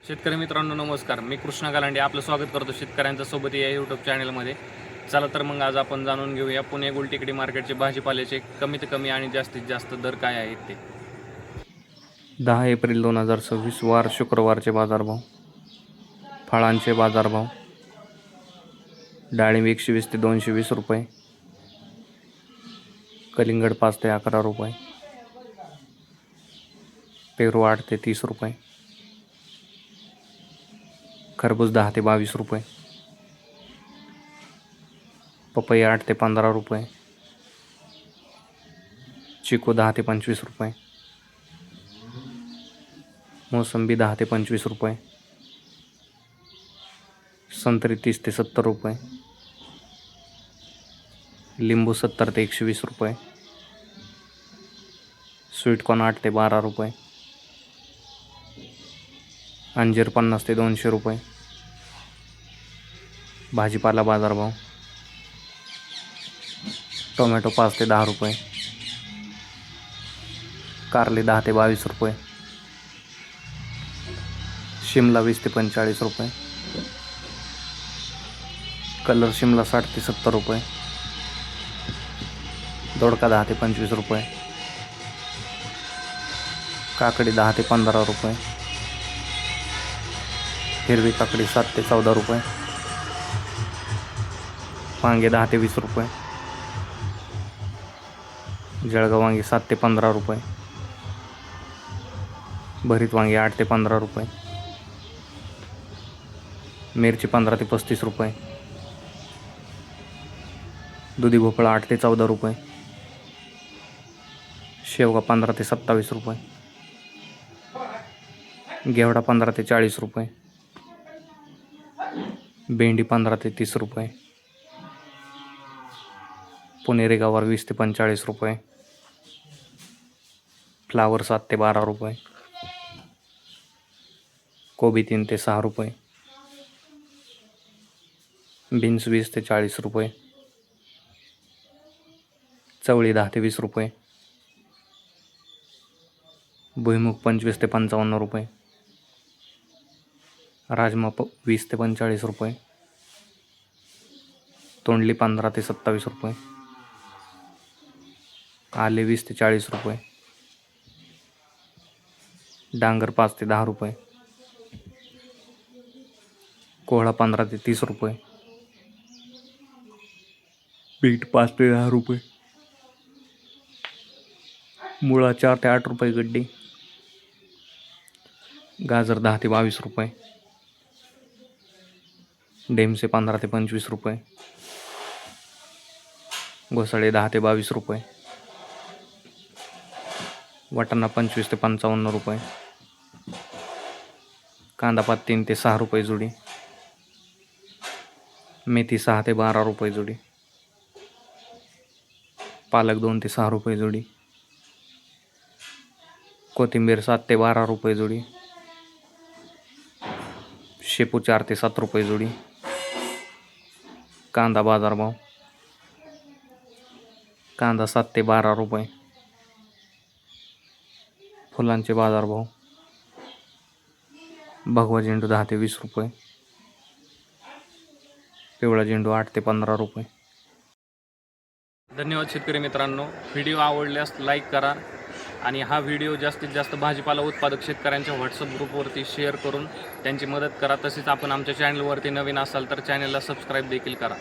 शेतकरी मित्रांनो नमस्कार. मी कृष्णा गालांडे आपलं स्वागत करतो शेतकऱ्यांच्या सोबत या यूट्यूब चॅनलमध्ये. चला तर मग आज आपण जाणून घेऊया पुणे गुलटेकडी मार्केटचे भाजीपाल्याचे कमीत कमी आणि जास्तीत जास्त दर काय आहेत ते. 10 एप्रिल 2026 वार शुक्रवारचे बाजारभाव. फळांचे बाजारभाव. डाळिंब 120 ते 220 रुपये. कलिंगड 5 ते 11 रुपये. पेरू 8 ते 30 रुपये. खरबूज 10 ते 22 रुपये. पपई 8 ते 15 रुपये. चिकू 10 ते 25 रुपये. मोसंबी 10 ते 25 रुपये. संत्री 30 ते 70 रुपये. लिंबू 70 ते 120 रुपये. स्वीटकॉर्न 8 ते 12 रुपये. अंजीर 50 ते 200 रुपये. भाजीपाला बाजारभाव. टोमॅटो 5 ते 10 रुपये. कारले 10 ते 22 रुपये. शिमला 20 ते 45 रुपये. कलर शिमला 60 ते 70 रुपये. दोडका 10 ते 25 रुपये. काकडी 10 ते 15 रुपये. हिरवी काकडी 7 ते 14 रुपये. वांगे 10 ते 20 रुपये. जळगाव वांगी 7 ते 15 रुपये. भरीत वांगी 8 ते 15 रुपये. मिरची 15 ते 35 रुपये. दुधी भोपळा 8 ते 14 रुपये. शेवगा 15 ते 27 रुपये. घेवडा 15 ते 40 रुपये. भेंडी 15 ते 30 रुपये. पुणेरी गवार 20 ते 45 रुपये. फ्लावर 7 ते 12 रुपये. कोबी 3 ते 6 रुपये. बीन्स 20 ते 40 रुपये. चवळी 10 ते 20 रुपये. भुईमुग 25 ते 55 रुपये. राजमा 20 ते 45 रुपये. तोंडली 15 ते 27 रुपये. आले 20 ते 40 रुपये. डांगर 5 ते 10 रुपये. कोहळा 15 ते 30 रुपये. बीट 5 ते 10 रुपये. मुळा 4 ते 8 रुपये गड्डी. गाजर 10 ते 22 रुपये. डेमसे 15 ते 25 रुपये. घोसाळे 10 ते 22 रुपये. वाटाणा 25 ते 55 रुपये. कांदापात 3 ते 6 रुपये जुडी. मेथी 6 ते 12 रुपये जुडी. पालक 2 ते 6 रुपये जुडी. कोथिंबीर 7 ते 12 रुपये जुडी. शेपू 4 ते 7 रुपये जुडी. कांदा बाजारभाव. कांदा 7 ते 12 रुपये. फुलांचे बाजारभाव. भगवा झेंडू 10 ते 20 रुपये. पिवळा झेंडू 8 ते 15 रुपये. धन्यवाद शेतकरी मित्रांनो. व्हिडिओ आवडल्यास लाईक करा आणि हा व्हिडिओ जास्तीत जास्त भाजीपाला उत्पादक शेतकऱ्यांच्या व्हॉट्सअप ग्रुपवरती शेअर करून त्यांची मदत करा. तसेच आपण आमच्या चॅनलवरती नवीन असाल तर चॅनलला सबस्क्राईब देखील करा.